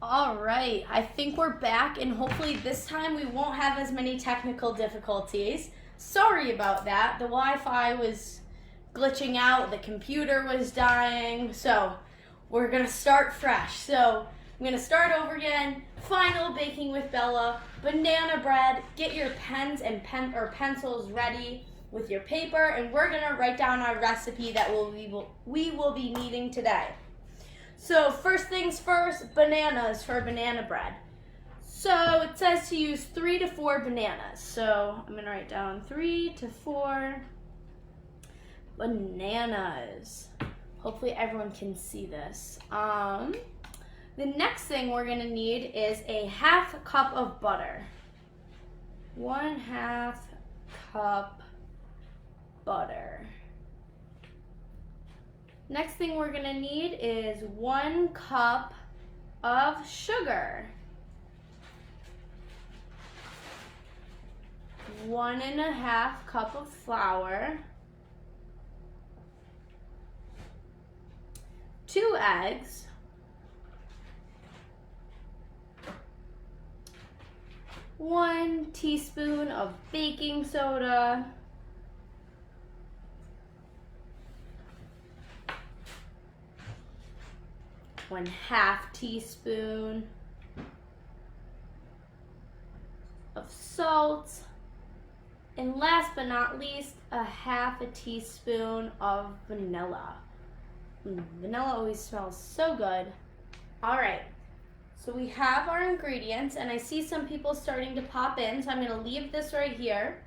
All right, I think we're back, and hopefully this time we won't have as many technical difficulties. Sorry about that. The Wi-Fi was glitching out, the computer was dying, so we're gonna start fresh. So I'm gonna start over again. Final baking with Bella, banana bread. Get your pens and pencils ready with your paper, and we're gonna write down our recipe that we will be needing today. So first things first, bananas for banana bread. So it says to use 3 to 4 bananas. So I'm gonna write down 3 to 4 bananas. Hopefully everyone can see this. The next thing we're gonna need is a 1/2 cup of butter. 1/2 cup butter. Next thing we're gonna need is 1 cup of sugar. 1.5 cup of flour. 2 eggs. 1 teaspoon of baking soda. 1/2 teaspoon of salt, and last but not least, 1/2 teaspoon of vanilla. Vanilla always smells so good. All right, so we have our ingredients, and I see some people starting to pop in, so I'm gonna leave this right here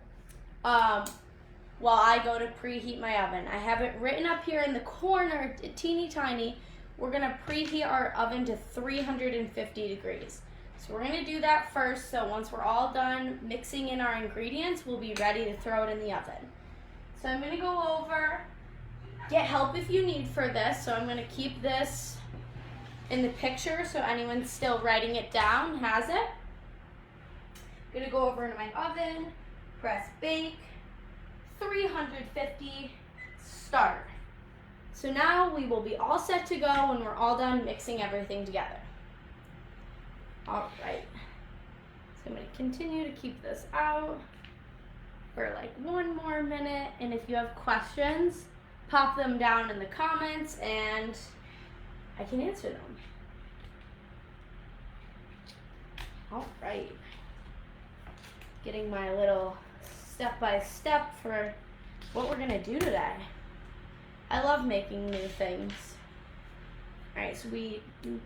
while I go to preheat my oven. I have it written up here in the corner, teeny tiny. We're gonna preheat our oven to 350 degrees. So we're gonna do that first, so once we're all done mixing in our ingredients, we'll be ready to throw it in the oven. So I'm gonna go over, get help if you need for this, so I'm gonna keep this in the picture so anyone still writing it down has it. I'm gonna go over into my oven, press bake, 350, start. So now we will be all set to go when we're all done mixing everything together. All right, so I'm gonna continue to keep this out for like 1 more minute, and if you have questions, pop them down in the comments and I can answer them. All right, getting my little step-by-step for what we're gonna do today. I love making new things. All right, so we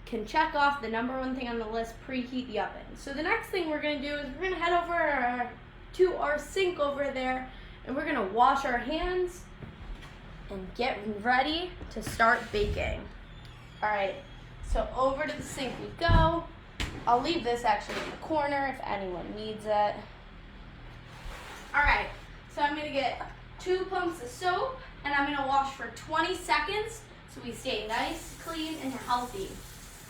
can check off the number 1 thing on the list, preheat the oven. So the next thing we're gonna do is we're gonna head over to our sink over there, and we're gonna wash our hands and get ready to start baking. All right, so over to the sink we go. I'll leave this actually in the corner if anyone needs it. All right, so I'm gonna get 2 pumps of soap, and I'm gonna wash for 20 seconds so we stay nice, clean, and healthy.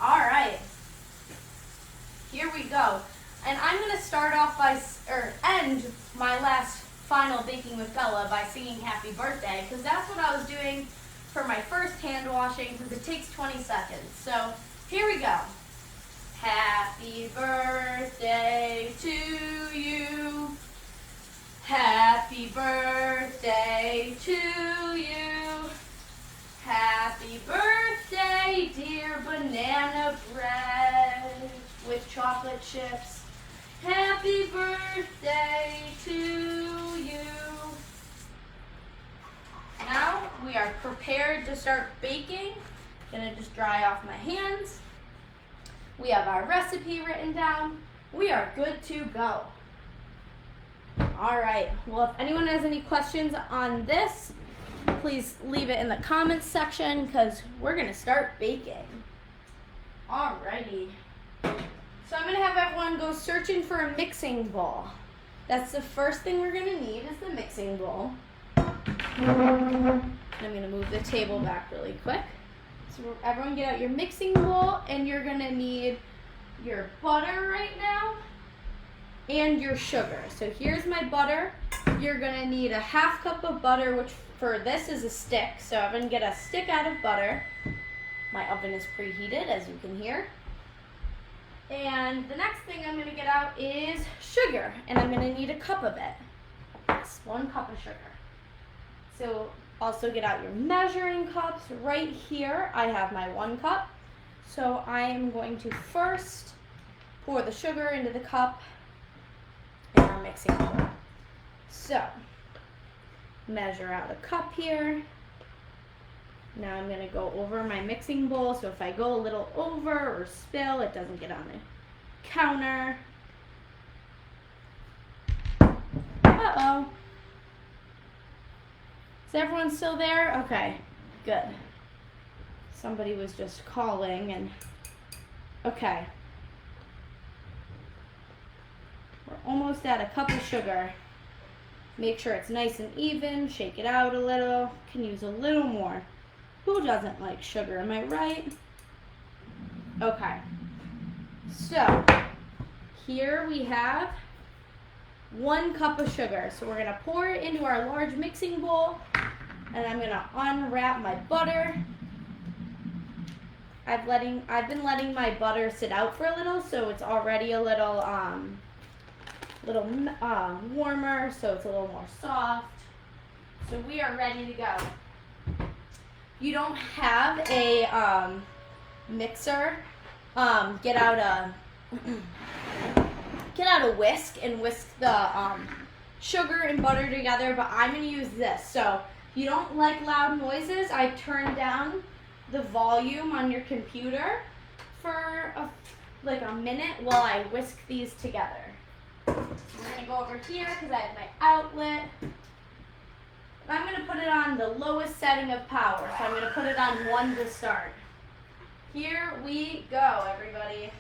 All right, here we go. And I'm gonna start off end my last final baking with Bella by singing happy birthday, because that's what I was doing for my first hand washing, because it takes 20 seconds. So here we go. Happy birthday to you. Happy birthday to you. Happy birthday, dear banana bread with chocolate chips. Happy birthday to you. Now we are prepared to start baking. Gonna just dry off my hands. We have our recipe written down. We are good to go. All right, well, if anyone has any questions on this, please leave it in the comments section because we're gonna start baking. Alrighty. So I'm gonna have everyone go searching for a mixing bowl. That's the first thing we're gonna need is the mixing bowl. And I'm gonna move the table back really quick. So everyone get out your mixing bowl, and you're gonna need your butter right now and your sugar. So here's my butter. You're gonna need a 1/2 cup of butter, which for this is a stick. So I'm gonna get a stick out of butter. My oven is preheated, as you can hear. And the next thing I'm going to get out is sugar, and I'm going to need a cup of it. Yes, 1 cup of sugar. So also get out your measuring cups. Right here I have my 1 cup. So I am going to first pour the sugar into the cup in our mixing bowl. So measure out a cup here. Now I'm going to go over my mixing bowl, so if I go a little over or spill, it doesn't get on the counter. Uh-oh. Is everyone still there? Okay, good. Somebody was just calling and, okay. We're almost at a cup of sugar. Make sure it's nice and even, shake it out a little, can use a little more. Who doesn't like sugar, am I right? Okay, so here we have 1 cup of sugar. So we're gonna pour it into our large mixing bowl, and I'm gonna unwrap my butter. I've been letting my butter sit out for a little, so it's already a little warmer, so it's a little more soft. So we are ready to go. You don't have a mixer, get out a whisk and whisk the sugar and butter together, but I'm going to use this. So if you don't like loud noises, I turn down the volume on your computer for like a minute while I whisk these together. I'm going to go over here because I have my outlet. I'm going to put it on the lowest setting of power, so I'm going to put it on 1 to start. Here we go, everybody.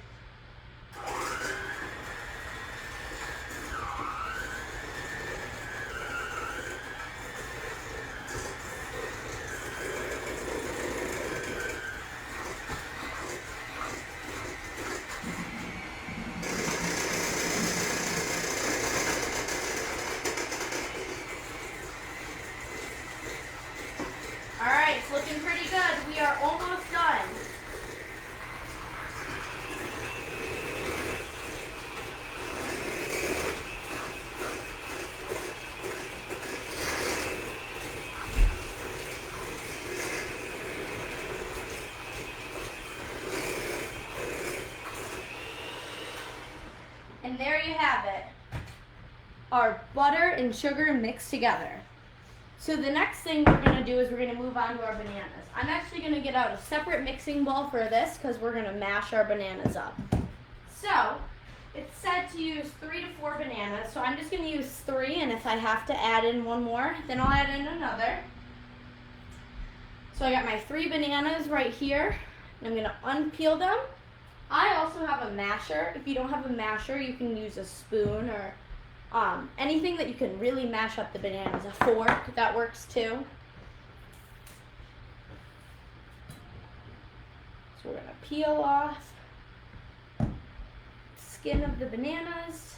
It's looking pretty good. We are almost done. And there you have it. Our butter and sugar mixed together. So the next thing we're going to do is we're going to move on to our bananas. I'm actually going to get out a separate mixing bowl for this because we're going to mash our bananas up. So it's said to use 3 to 4 bananas, so I'm just going to use 3, and if I have to add in 1 more, then I'll add in another. So I got my 3 bananas right here, and I'm going to unpeel them. I also have a masher. If you don't have a masher, you can use a spoon or anything that you can really mash up the bananas. A fork, that works too. So we're going to peel off skin of the bananas.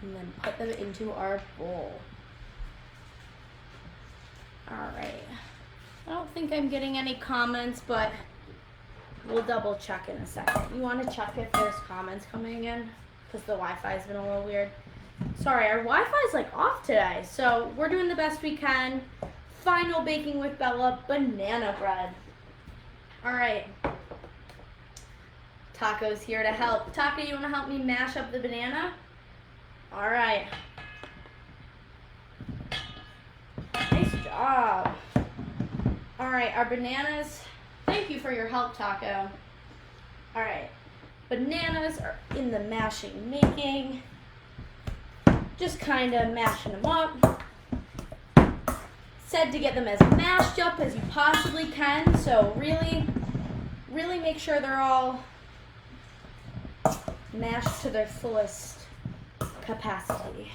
And then put them into our bowl. Alright. I don't think I'm getting any comments, but we'll double check in a second. You want to check if there's comments coming in? Because the Wi-Fi's been a little weird. Sorry, our Wi-Fi's like off today, so we're doing the best we can. Final baking with Bella banana bread. Alright. Taco's here to help. Taco, you want to help me mash up the banana? Alright. Nice job. Alright, our bananas. Thank you for your help, Taco. Alright. Bananas are in the mashing making. Just kind of mashing them up. Said to get them as mashed up as you possibly can, so really make sure they're all mashed to their fullest capacity.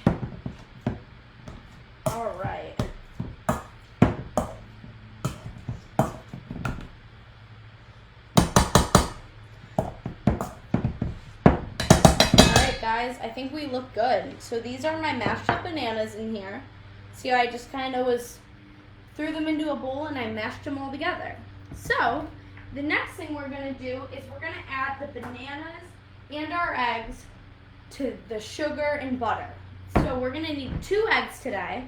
All right. guys, I think we look good. So these are my mashed up bananas in here. See how I just kind of threw them into a bowl and I mashed them all together. So the next thing we're going to do is we're going to add the bananas and our eggs to the sugar and butter. So we're going to need 2 eggs today.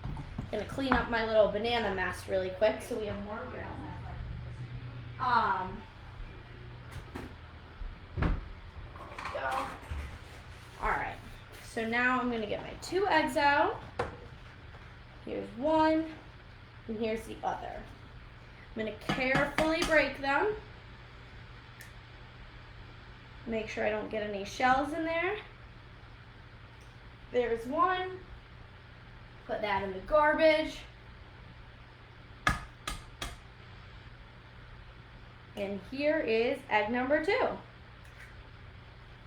I'm going to clean up my little banana mess really quick so we have more room. Alright, so now I'm going to get my 2 eggs out. Here's one, and here's the other. I'm going to carefully break them. Make sure I don't get any shells in there. There's one. Put that in the garbage. And here is egg number 2.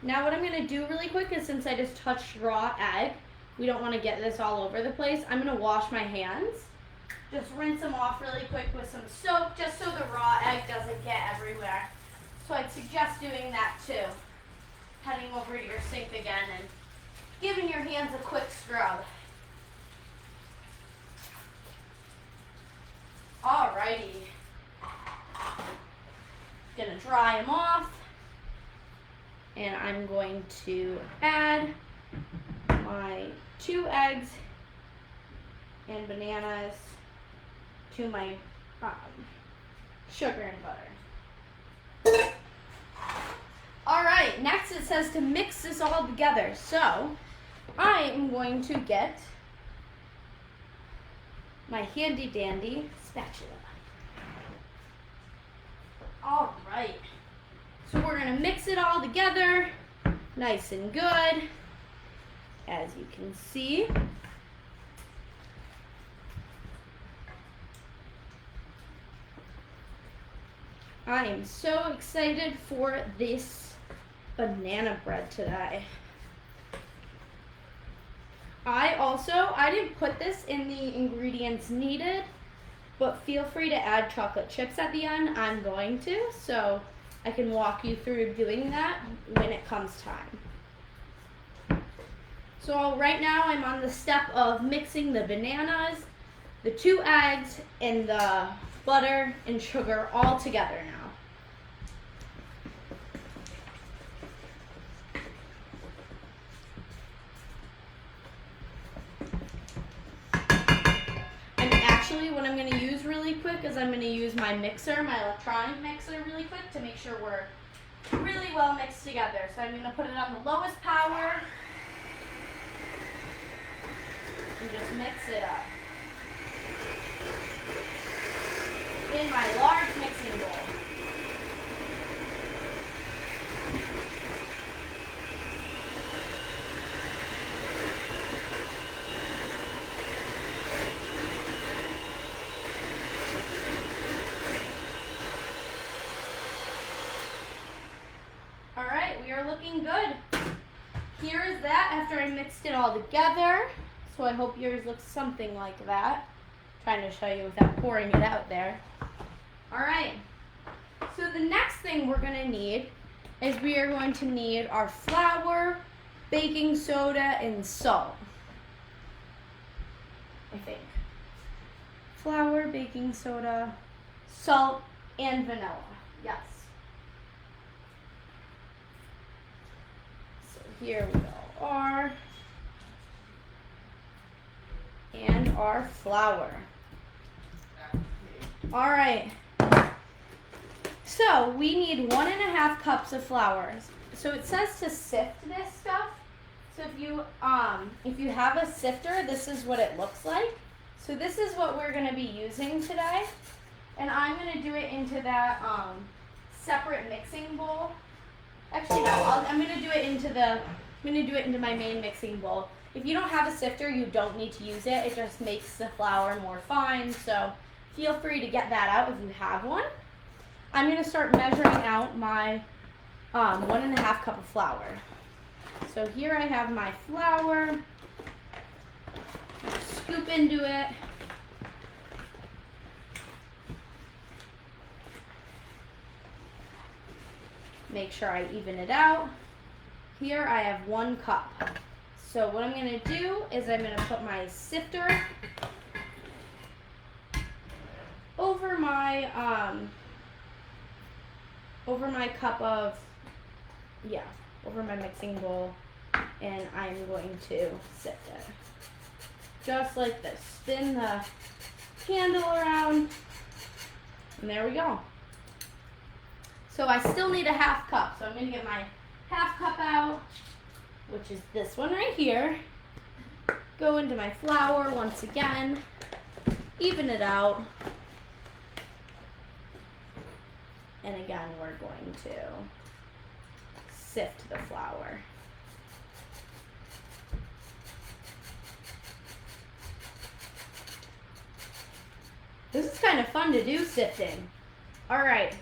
Now what I'm going to do really quick is, since I just touched raw egg, we don't want to get this all over the place. I'm going to wash my hands. Just rinse them off really quick with some soap, just so the raw egg doesn't get everywhere. So I'd suggest doing that too. Heading over to your sink again and giving your hands a quick scrub. Alrighty. Gonna dry them off. And I'm going to add my 2 eggs and bananas to my sugar and butter. Alright, next it says to mix this all together. So I am going to get my handy dandy spatula. Alright, so we're going to mix it all together nice and good, as you can see. I am so excited for this banana bread today. I didn't put this in the ingredients needed, but feel free to add chocolate chips at the end. I'm going to, so I can walk you through doing that when it comes time. So right now I'm on the step of mixing the bananas, the 2 eggs, and the butter and sugar all together now. What I'm going to use really quick is I'm going to use my mixer, my electronic mixer really quick to make sure we're really well mixed together. So I'm going to put it on the lowest power and just mix it up in my large mixing bowl. We are looking good. Here is that after I mixed it all together. So I hope yours looks something like that. I'm trying to show you without pouring it out there. Alright, so the next thing we're going to need is we are going to need our flour, baking soda, and salt. I think. Flour, baking soda, salt, and vanilla. Yes. Here we go, and our flour. All right, so we need 1.5 cups of flour. So it says to sift this stuff. So if you have a sifter, this is what it looks like. So this is what we're going to be using today, and I'm going to do it into that separate mixing bowl. Actually, no. I'm going to do it into my main mixing bowl. If you don't have a sifter, you don't need to use it. It just makes the flour more fine. So feel free to get that out if you have one. I'm going to start measuring out my 1.5 cup of flour. So here I have my flour. Scoop into it. Make sure I even it out. here I have 1 cup. So what I'm going to do is I'm going to put my sifter over my cup of, over my mixing bowl, and I'm going to sift it. Just like this. Spin the handle around, and there we go. So I still need a 1/2 cup, so I'm going to get my 1/2 cup out, which is this one right here. Go into my flour once again, even it out, and again we're going to sift the flour. This is kind of fun to do, sifting. All right.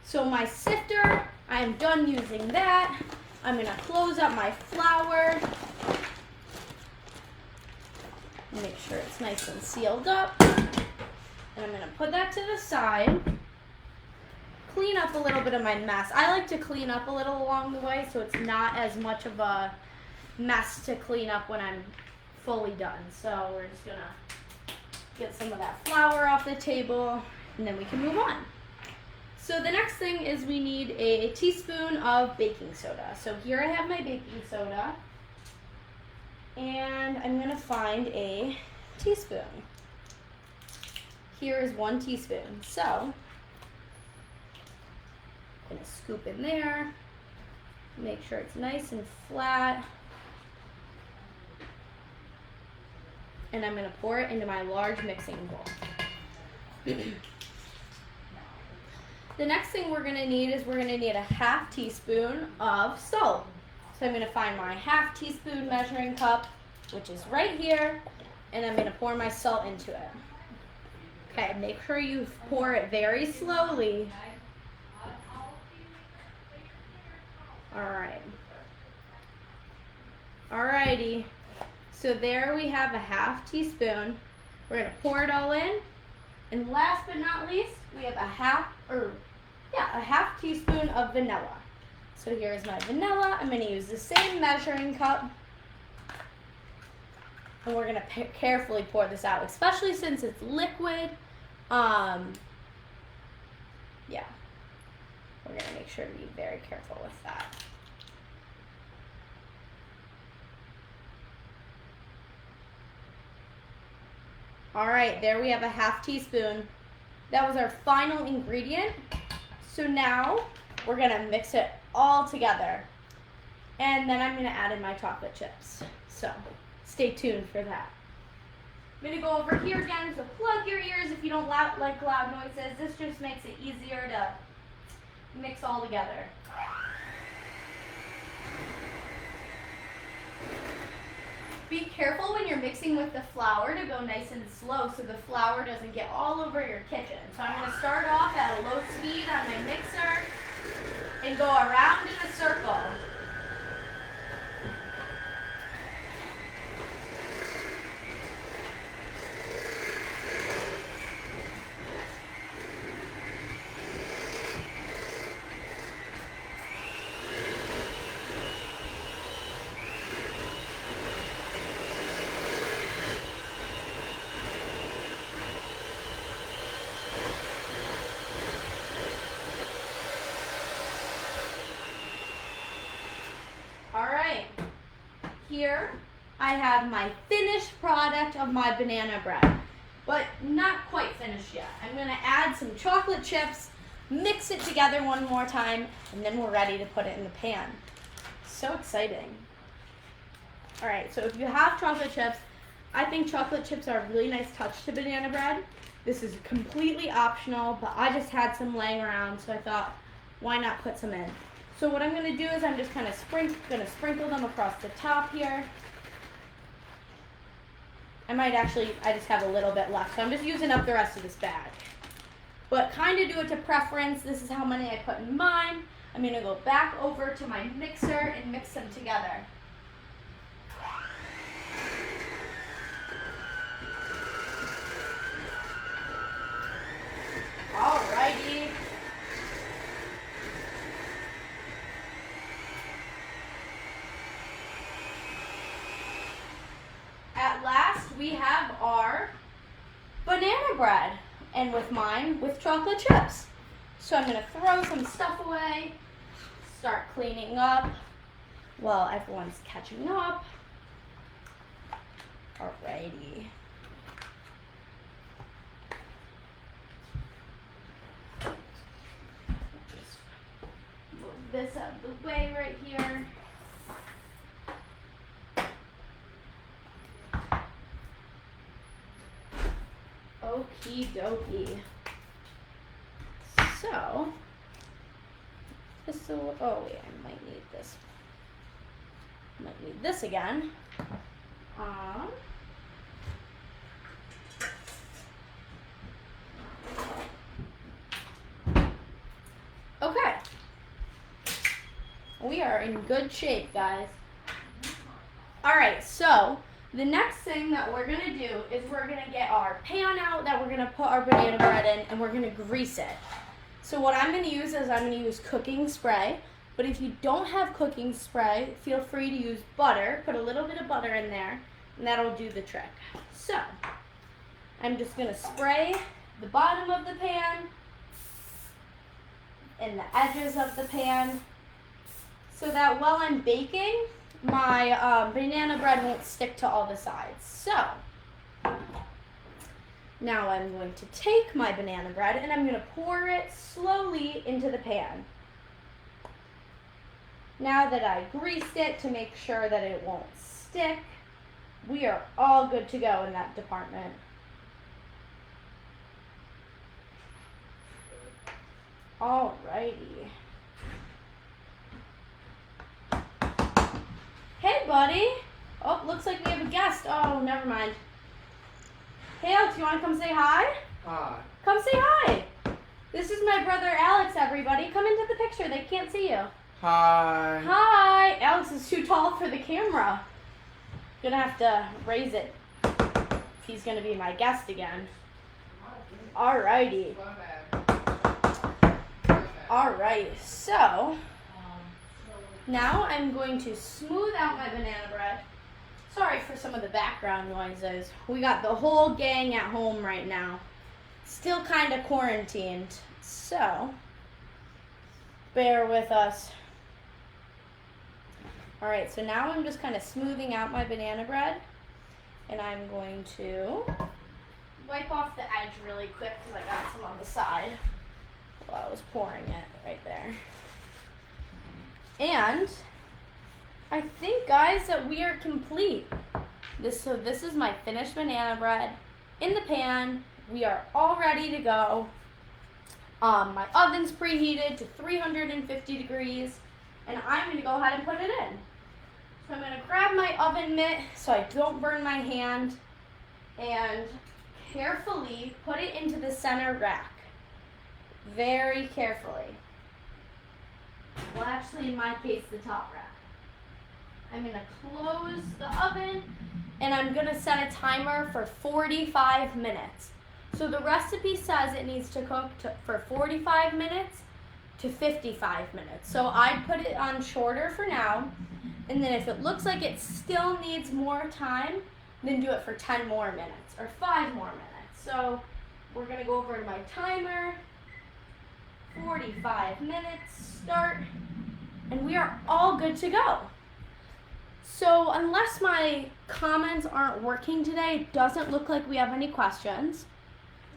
So my sifter, I am done using that. I'm going to close up my flour. Make sure it's nice and sealed up. And I'm going to put that to the side. Clean up a little bit of my mess. I like to clean up a little along the way so it's not as much of a mess to clean up when I'm fully done. So we're just going to get some of that flour off the table, and then we can move on. So the next thing is we need a teaspoon of baking soda. So here I have my baking soda, and I'm going to find a teaspoon. Here is 1 teaspoon. So I'm going to scoop in there, make sure it's nice and flat, and I'm going to pour it into my large mixing bowl. The next thing we're going to need is we're going to need a 1/2 teaspoon of salt. So I'm going to find my 1/2 teaspoon measuring cup, which is right here, and I'm going to pour my salt into it. Okay, make sure you pour it very slowly. Alright. Alrighty. So there we have a 1/2 teaspoon. We're going to pour it all in. And last but not least, we have a 1/2 teaspoon of vanilla. So here's my vanilla. I'm going to use the same measuring cup. And we're going to carefully pour this out, especially since it's liquid. Yeah. We're going to make sure to be very careful with that. All right, there we have a 1/2 teaspoon. That was our final ingredient. So now we're gonna mix it all together. And then I'm gonna add in my chocolate chips. So stay tuned for that. I'm gonna go over here again, so plug your ears if you don't like loud noises. This just makes it easier to mix all together. Be careful when you're mixing with the flour to go nice and slow so the flour doesn't get all over your kitchen. So I'm going to start off at a low speed on my mixer and go around in a circle. Here I have my finished product of my banana bread, but not quite finished yet. I'm going to add some chocolate chips, mix it together one more time, and then we're ready to put it in the pan. So exciting. All right, so if you have chocolate chips, I think chocolate chips are a really nice touch to banana bread. This is completely optional, but I just had some laying around, so I thought, why not put some in? So what I'm going to do is I'm just kind of sprinkle them across the top here. I just have a little bit left, so I'm just using up the rest of this bag. But kind of do it to preference. This is how many I put in mine. I'm going to go back over to my mixer and mix them together. Alrighty. and with mine, with chocolate chips. So I'm gonna throw some stuff away, start cleaning up while everyone's catching up. Alrighty. Just move this out of the way right here. Okie dokie. So, this will, oh wait, I might need this. Might need this again. Okay. We are in good shape, guys. Alright, so the next thing that we're going to do is we're going to get our pan out that we're going to put our banana bread in, and we're going to grease it. So what I'm going to use is I'm going to use cooking spray. But if you don't have cooking spray, feel free to use butter. Put a little bit of butter in there, and that'll do the trick. So I'm just going to spray the bottom of the pan and the edges of the pan so that while I'm baking, my banana bread won't stick to all the sides. So now I'm going to take my banana bread and I'm going to pour it slowly into the pan. Now that I greased it to make sure that it won't stick, we are all good to go in that department. Alrighty. Hey, buddy. Oh, looks like we have a guest. Oh, never mind. Hey, Alex, you want to come say hi? Hi. Come say hi. This is my brother Alex, everybody. Come into the picture. They can't see you. Hi. Hi. Alex is too tall for the camera. Gonna have to raise it if he's gonna be my guest again. Alrighty. Alright, so now I'm going to smooth out my banana bread. Sorry for some of the background noises. We got the whole gang at home right now. Still kind of quarantined, so bear with us. Alright, so now I'm just kind of smoothing out my banana bread, and I'm going to wipe off the edge really quick because I got some on the side while I was pouring it right there. And I think, guys, that we are complete. So this is my finished banana bread in the pan. We are all ready to go. My oven's preheated to 350 degrees, and I'm going to go ahead and put it in. So I'm going to grab my oven mitt so I don't burn my hand and carefully put it into the center rack. Very carefully. Well, actually, in my case, the top rack. I'm going to close the oven, and I'm going to set a timer for 45 minutes. So the recipe says it needs to cook for 45 minutes to 55 minutes. So I put it on shorter for now, and then if it looks like it still needs more time, then do it for 10 more minutes or 5 more minutes. So we're going to go over to my timer. 45 minutes, start, and we are all good to go. So unless my comments aren't working today, it doesn't look like we have any questions.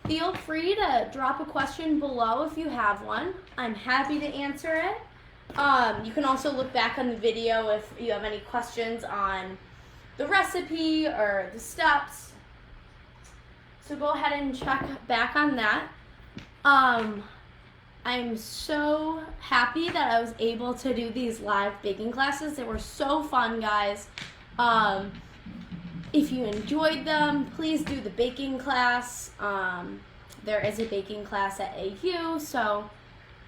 Feel free to drop a question below if you have one. I'm happy to answer it. You can also look back on the video if you have any questions on the recipe or the steps. So go ahead and check back on that. I'm so happy that I was able to do these live baking classes. They were so fun, guys. If you enjoyed them, please do the baking class. There is a baking class at AU, so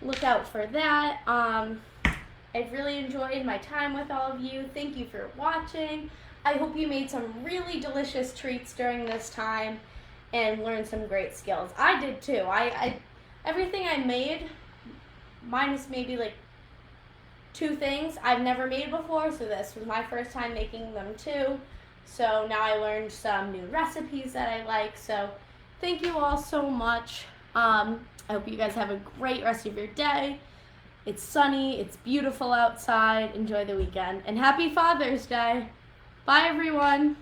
look out for that. I've really enjoyed my time with all of you. Thank you for watching. I hope you made some really delicious treats during this time and learned some great skills. I did too. Everything I made, minus maybe like 2 things I've never made before, so this was my first time making them too. So now I learned some new recipes that I like, so thank you all so much. I hope you guys have a great rest of your day. It's sunny, it's beautiful outside. Enjoy the weekend. And happy Father's Day. Bye, everyone.